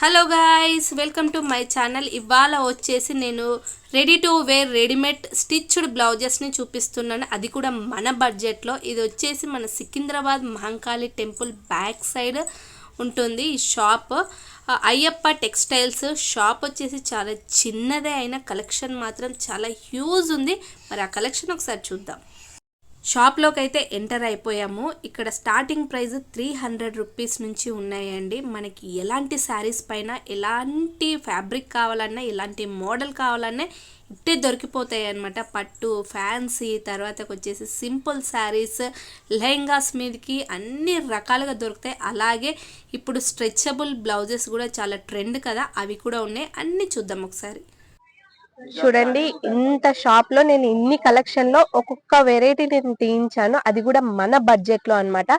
Hello guys, welcome to my channel. ఇవాళ వచ్చేసి నేను ready to wear readymade stitched బ్లౌజెస్ని చూపిస్తున్నాను. అది కూడా మన బడ్జెట్లో. ఇది వచ్చేసి మన Secunderabad Mahankali temple back side ఉంటుంది ఈ షాప్. అయ్యప్ప టెక్స్టైల్స్ షాప్ వచ్చేసి చాలా చిన్నదే అయినా కలెక్షన్ మాత్రం చాలా హ్యూజ్ ఉంది. మరి ఆ కలెక్షన్ ఒకసారి చూద్దాం. షాప్లోకి అయితే ఎంటర్ అయిపోయాము. ఇక్కడ స్టార్టింగ్ ప్రైస్ 300 రూపీస్ నుంచి ఉన్నాయండి. మనకి ఎలాంటి శారీస్ పైన ఎలాంటి ఫ్యాబ్రిక్ కావాలన్నా, ఎలాంటి మోడల్ కావాలన్నా ఇట్టే దొరికిపోతాయి అన్నమాట. పట్టు, ఫ్యాన్సీ, తర్వాతకు వచ్చేసి సింపుల్ శారీస్, లెహంగాస్ మీదకి అన్ని రకాలుగా దొరుకుతాయి. అలాగే ఇప్పుడు స్ట్రెచబుల్ బ్లౌజెస్ కూడా చాలా ట్రెండ్ కదా, అవి కూడా ఉన్నాయి. అన్నీ చూద్దాం ఒకసారి. చూడండి, ఇంత షాప్ లో నేను ఇన్ని కలెక్షన్ లో ఒక్కొక్క వెరైటీ నేను తీయించాను. అది కూడా మన బడ్జెట్ లో అన్నమాట.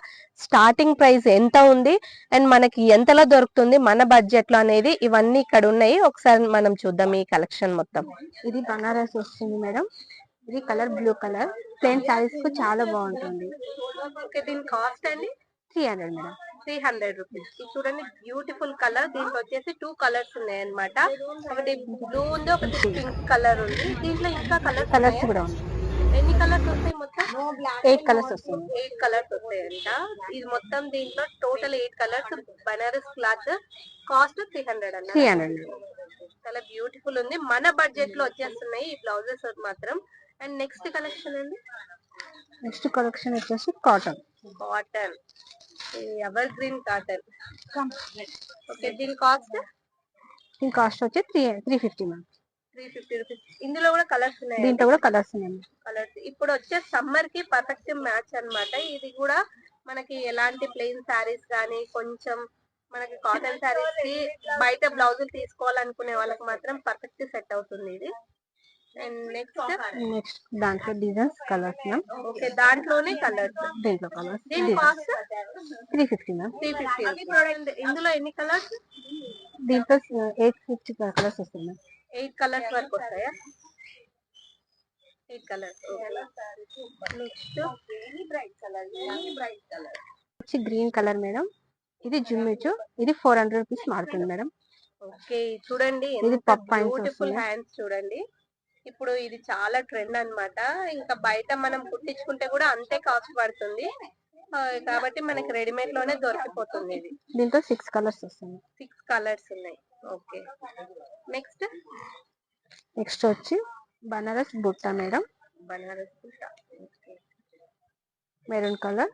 స్టార్టింగ్ ప్రైస్ ఎంత ఉంది అండ్ మనకి ఎంతలో దొరుకుతుంది మన బడ్జెట్ లో అనేది ఇవన్నీ ఇక్కడ ఉన్నాయి. ఒకసారి మనం చూద్దాం ఈ కలెక్షన్ మొత్తం. ఇది బనారస్ వస్తుంది మేడం. ఇది colour blue colour plain saris కు చాలా బాగుంటుంది. దీని కాస్ట్ అండి 300 మేడం. 300 రూపీస్. చూడండి, బ్యూటిఫుల్ కలర్. దీంట్లో వచ్చేసి 2 కలర్స్ ఉన్నాయి అన్నమాట. ఒకటి బ్లూ ఉంది, ఒకటి పింక్ కలర్ ఉంది. దీంట్లో ఇంకా కలర్స్ కూడా ఉంది. ఎన్ని కలర్స్ వస్తాయి మొత్తం? 8 కలర్స్ వస్తుంది. 8 కలర్స్ వస్తాయంట. ఇది మొత్తం దీంట్లో total 8 colours. Banaras cloth. Cost 300 అన్న. 300. చాలా బ్యూటిఫుల్ ఉంది. మన బడ్జెట్ లో వచ్చేస్తున్నాయి ఈ బ్లౌజెస్ మాత్రం. అండ్ నెక్స్ట్ కలెక్షన్ అండి. నెక్స్ట్ కలెక్షన్ వచ్చేసి cotton. Cotton, ever green cotton. Okay, దీని కాస్ట్ వచ్చి 350 మ్యామ్. 350 రూపీస్. ఇందులో కూడా కలర్స్ ఉన్నాయి. దీంట్లో కూడా కలర్స్ ఉన్నాయి. కలర్స్ ఇప్పుడు వచ్చే సమ్మర్ కి పర్ఫెక్ట్ మ్యాచ్ అన్నమాట. ఇది కూడా మనకి ఎలాంటి ప్లెయిన్ శారీస్ కానీ, కొంచెం మనకి కాటన్ శారీస్ కి బయట బ్లౌజులు తీసుకోవాలనుకునే వాళ్ళకి మాత్రం పర్ఫెక్ట్ సెట్ అవుతుంది ఇది. అండ్ నెక్స్ట్ దాంట్లో డిజైన్స్ కలర్స్ మ్యామ్. ఓకే, దాంట్లోనే కలర్స్. దీంట్లో కలర్స్. దీని కాస్ట్ 350 మ్యామ్. 350. ఇందులో ఎన్ని కలర్స్? దీంట్లో 850 కలర్స్ వస్తుంది. 8 కలర్స్ వరకు వస్తాయా? 8 కలర్స్. నెక్స్ట్ వచ్చి గ్రీన్ కలర్ మేడం. ఇది జుమ్మిచు. ఇది 400 రూపీస్ మారుతుంది మేడం. ఓకే, చూడండి ఇది బ్యూటిఫుల్ హ్యాండ్స్ చూడండి. ఇప్పుడు ఇది చాలా ట్రెండ్ అన్నమాట. ఇంకా బయట మనం కుట్టించుకుంటే కూడా అంతే కాస్ట్ పడుతుంది. కాబట్టి మనకి రెడీమేడ్ లోనే దొరికిపోతుంది ఇది. దీంట్లో 6 కలర్స్ వస్తుంది. 6 కలర్స్ ఉన్నాయి. ఓకే, నెక్స్ట్ వచ్చి బనారస్ బుట్ట మేడం. బనారస్ బుట్ట. Maroon colour.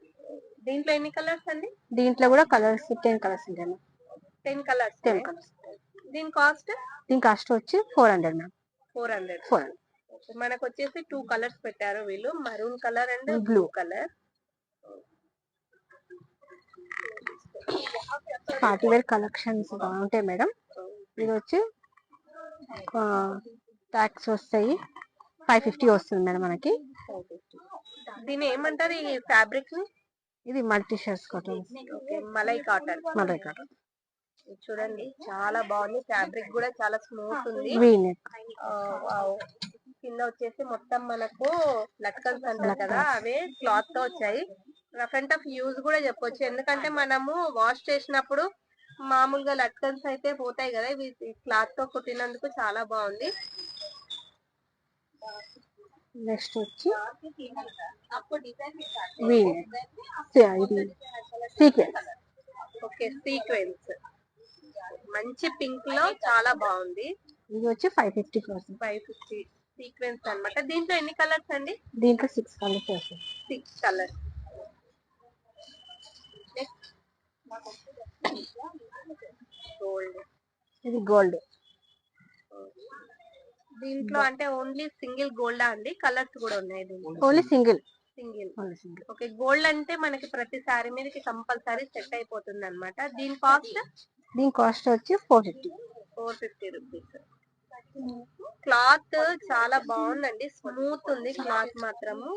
దీంట్లో ఎన్ని కలర్స్ అండి? దీంట్లో కూడా కలర్స్ 10 కలర్స్ ఉంటాయి. 10 కలర్స్. దీని కాస్ట్ వచ్చి 400 మ్యామ్. 400. మనకు వచ్చేసి 2 కలర్స్ పెట్టారు వీళ్ళు, maroon colour and blue colour. Party wear collections బాగుంటాయి మేడం. ఇది వచ్చి ట్యాక్స్ వస్తాయి. 550 వస్తుంది మేడం మనకి. దీని ఏమంటారు ఈ ఫ్యాబ్రిక్ ని? ఇది multi shirts cotton. Malai cotton. చూడండి, చాలా బాగుంది. ఫ్యాబ్రిక్ కూడా చాలా స్మూత్ ఉంది. కింద వచ్చేసి మొత్తం మనకు లట్కన్స్ అంటారు కదా, అవే క్లాత్ తో వచ్చాయి. రఫ్ అండ్ టఫ్ యూజ్ కూడా చెప్పొచ్చు, ఎందుకంటే మనము వాష్ చేసినప్పుడు మామూలుగా లట్కన్స్ అయితే పోతాయి కదా, ఇవి క్లాత్ తో కుట్టినందుకు చాలా బాగుంది. నెక్స్ట్ వచ్చి సీక్వెన్స్ మంచి పింక్ లో చాలా బాగుంది. ఇది వచ్చి 550. 550 సీక్వెన్స్ అన్నమాట. దీంట్లో ఎన్ని కలర్స్ అండి? దీంట్లో 6 కలర్స్ వస్తాయి. 6 కలర్స్. గోల్డ్. ఇది గోల్డ్. దీంట్లో అంటే ఓన్లీ సింగిల్ గోల్డా అండి? కలర్స్ కూడా ఉన్నాయి దీంట్లో? Only single. ఓకే, గోల్డ్ అంటే మనకి ప్రతి సారీ మీదకి కంపల్సరీ సెట్ అయిపోతుంది అన్నమాట. దీని కాస్ట్ వచ్చి 450. 450 రూపీస్. క్లాత్ చాలా బాగుందండి, స్మూత్ ఉంది క్లాత్ మాత్రము.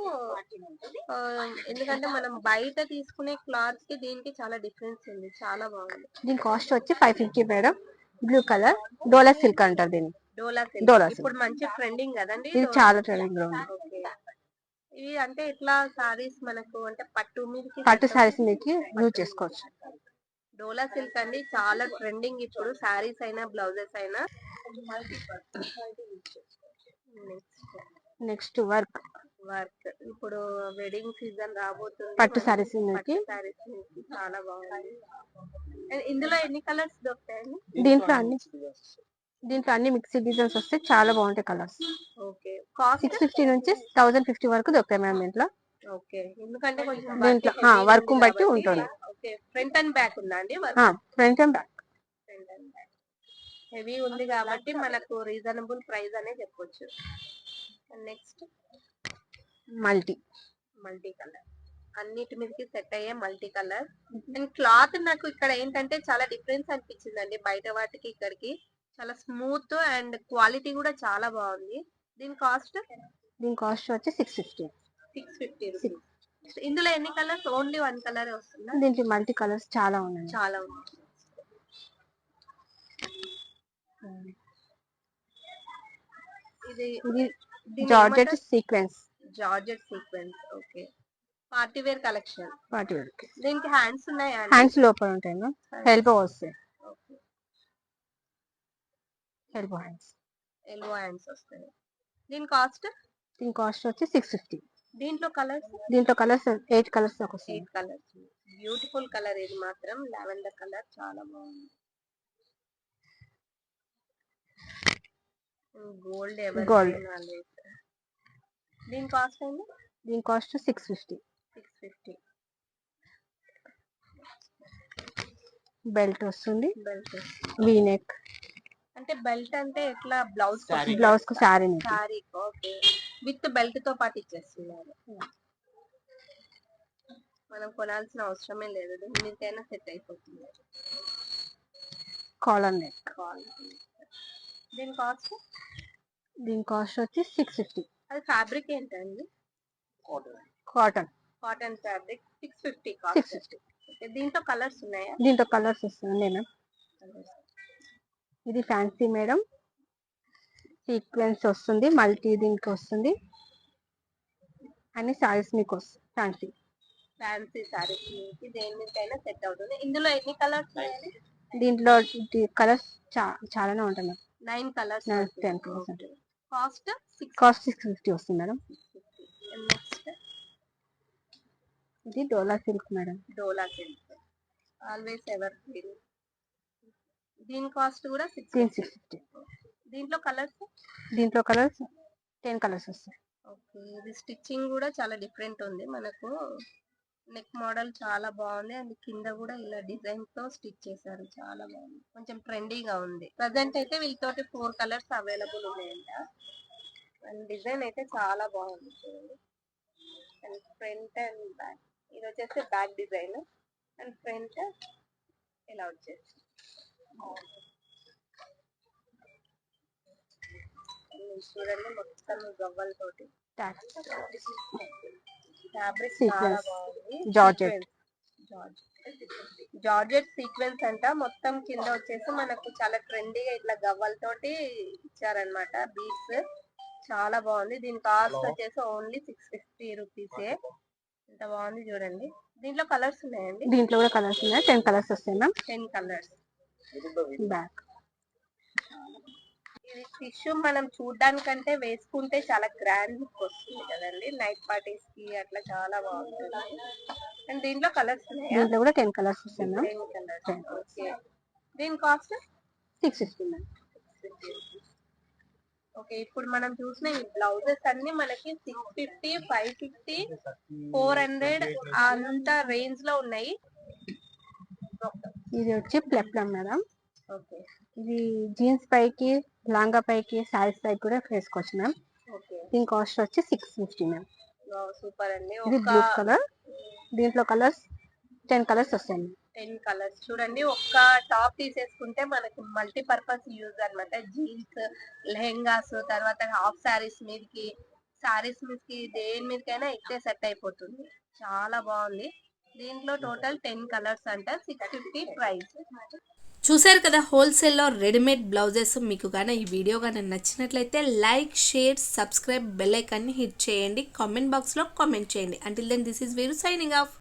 ఎందుకంటే మనం బయట తీసుకునే క్లాత్ కి దీనికి చాలా డిఫరెన్స్ ఉంది. చాలా బాగుంది. దీని కాస్ట్ వచ్చి 550 మేడం. బ్లూ కలర్ డోలా సిల్క్ అంటారు దీన్ని. డోలా సిల్క్ ఇప్పుడు మంచి ట్రెండింగ్ కదండి. ఇది చాలా ట్రెండింగ్ లో ఉంది. ఇవి అంటే ఇట్లా సారీస్ మనకు అంటే పట్టు మీదకి, సారీస్ మీదకి యూజ్ చేసుకోవచ్చు. డోలా సిల్క్ అండి, చాలా ట్రెండింగ్ ఇప్పుడు, శారీస్ అయినా బ్లౌజెస్ అయినా. నెక్స్ట్ వర్క్ ఇప్పుడు వెడ్డింగ్ సీజన్ రాబోతుంది, పట్టు శారీస్ చాలా బాగుంది. ఇందులో ఎన్ని కలర్స్ దొరుకుతాయండి? దీంట్లో అన్ని మిక్స్డ్ డిజైన్స్ వస్తే చాలా బాగుంటాయి కలర్స్. ఓకే, కాస్ట్ 650 నుంచి 1050 వరకు దొరుకుతాయి మ్యామ్ దీంట్లో. ఓకే, ఎందుకంటే కొంచెం దీంట్లో వర్క్ బట్టి ఉంటుంది. ఓకే, ఫ్రంట్ అండ్ బ్యాక్ ఉందా అండి? ఫ్రంట్ అండ్ బ్యాక్ హెవీ ఉంది కాబట్టి మనకు రీజనబుల్ ప్రైస్ అనే చెప్పొచ్చు. నెక్స్ట్ మల్టీ కలర్, అన్నిటి మీదకి సెట్ అయ్యే మల్టీ కలర్. అండ్ క్లాత్ నాకు ఇక్కడ ఏంటంటే చాలా డిఫరెన్స్ అనిపించిందండి, బయట వాటికి ఇక్కడికి చాలా స్మూత్ అండ్ క్వాలిటీ కూడా చాలా బాగుంది. దీని కాస్ట్ వచ్చి 650 రూపీస్. ఇందులో ఎన్ని కలర్స్? ఓన్లీ వన్ కలర్ వస్తుందా? దీంట్లో మల్టీ కలర్స్ చాలా ఉన్నాయి. ఇది georgette sequence. Okay, party wear collection. దీనికి హ్యాండ్స్ ఉన్నాయా? హ్యాండ్స్ లోపల ఉంటాయి, ఎల్బో వస్తాయి. ఎల్బో హ్యాండ్స్ వస్తాయి. దీని కాస్ట్ వచ్చి 650. దీంట్లో కలర్స్ 8 కలర్స్ దాకా వస్తాయి. 8 కలర్స్. బ్యూటిఫుల్ కలర్ ఇది మాత్రం, లావెండర్ కలర్ చాలా బాగుంది. గోల్డ్. దీని కాస్ట్ అండి? దీని కాస్ట్ 650. బెల్ట్ వస్తుంది, వీ నెక్. అంటే బెల్ట్ అంటే ఎట్లా? బ్లౌజ్ కు సారీ. ఓకే, విత్ బెల్ట్ తో పాటు ఇచ్చేస్తున్నారు. మనం కొనాల్సిన అవసరమే లేదు, దీనికైనా సెట్ అయిపోతుంది. Collar neck. దీని కాస్ట్ వచ్చి 650. అది ఫ్యాబ్రిక్ ఏంటండి? Cotton fabric. 650. దీంట్లో కలర్స్ ఉన్నాయా? దీంట్లో కలర్స్ వస్తుంది మేడం. ఇది ఫ్యాన్సీ మేడం, సీక్వెన్స్ వస్తుంది, మల్టీ దీనికి వస్తుంది. అన్ని సారీస్ మీకు వస్తుంది, ఫ్యాన్సీ సారీస్ దేనికైనా సెట్ అవుతుంది. ఇందులో ఎన్ని కలర్స్ ఉన్నాయండి? దీంట్లో కలర్స్ చాలానే ఉంటాయి. 9 కలర్స్. 10%. కాస్ట్ 650 వస్తుంది మేడం. నెక్స్ట్ ఇది డోలా silk madam. Always evergreen. దీని కాస్ట్ కూడా 650. దీంట్లో కలర్స్ 10 కలర్స్ వస్తాయి. ఓకే, ఇది స్టిచ్చింగ్ కూడా చాలా డిఫరెంట్ ఉంది మనకు. నెక్ మోడల్ చాలా బాగుంది, అండ్ కింద కూడా ఇలా డిజైన్ తో స్టిచ్ చేశారు, చాలా బాగుంది. కొంచెం ట్రెండీగా ఉంది. ప్రజెంట్ అయితే వీళ్ళతోటి 4 కలర్స్ అవైలబుల్ ఉన్నాయంట. అండ్ డిజైన్ అయితే చాలా బాగుంది చూడండి. అండ్ ఫ్రంట్ అండ్ బ్యాక్, ఇది వచ్చేసి బ్యాక్ డిజైన్, అండ్ ఫ్రంట్ ఇలా వచ్చేసి చూడండి, మొత్తం గవ్వలతోటి. ఫ్యాబ్రిక్ చాలా బాగుంది. జార్జెట్ సీక్వెన్స్ అంట. మొత్తం కింద వచ్చేసి మనకు చాలా ట్రెండీగా ఇట్లా గవ్వలతోటి ఇచ్చారనమాట, బీడ్స్. చాలా బాగుంది. దీని కాస్ట్ వచ్చేసి ఓన్లీ 650 రూపీసే. ఎంత బాగుంది చూడండి. దీంట్లో కలర్స్ ఉన్నాయండి? దీంట్లో కూడా కలర్స్ ఉన్నాయి, 10 కలర్స్ వస్తాయి మ్యామ్. 10 కలర్స్. బ్యాక్ ఇది టిష్యూ మనం చూడడానికంటే వేసుకుంటే చాలా గ్రాండ్ లుక్ వస్తుంది కదండి, నైట్ పార్టీస్ కి అట్లా చాలా బాగుంటుంది. అండ్ దీంట్లో కలర్స్ ఉన్నాయా? దీంట్లో కూడా 10 కలర్స్ వస్తాయి మ్యామ్. 10 కలర్స్. ఓకే, దీని కాస్ట్ 650 మ్యామ్. ఓకే, ఇప్పుడు మనం చూసిన ఈ బ్లౌజెస్ అన్ని మనకి 650, 550, 400 అంత రేంజ్ లో ఉన్నాయి. ఇది వచ్చి ప్లెప్లం మేడం. ఓకే, ఇది జీన్స్ పైకి, లాంగా పైకి, శారీస్ పైకి కూడా వేసుకోవచ్చు మ్యామ్. దీని కాస్ట్ వచ్చి 650 మ్యామ్. సూపర్ అండి. ఇది బ్లూ కలర్. దీంట్లో కలర్స్ 10 కలర్స్ వస్తాయి. 10 కలర్స్. చూడండి, ఒక్క టాప్ తీసేసుకుంటే మనకి మల్టీ పర్పస్ యూజ్ అన్నమాట. జీన్స్, లెహెంగాస్, తర్వాత హాఫ్ శారీస్ మీదకి, దేని మీదకైనా ఎక్కువ సెట్ అయిపోతుంది. చాలా బాగుంది. దీంట్లో టోటల్ 10 కలర్స్ అంట. 650 ప్రైస్. చూశారు కదా హోల్సేల్లో రెడీమేడ్ బ్లౌజెస్. మీకు కానీ ఈ వీడియో కానీ నచ్చినట్లయితే లైక్, షేర్, సబ్స్క్రైబ్, బెల్ ఐకాన్ని హిట్ చేయండి. కామెంట్ బాక్స్లో కామెంట్ చేయండి. అంటిల్ దెన్ దిస్ ఈజ్ వేరు సైనింగ్ ఆఫ్.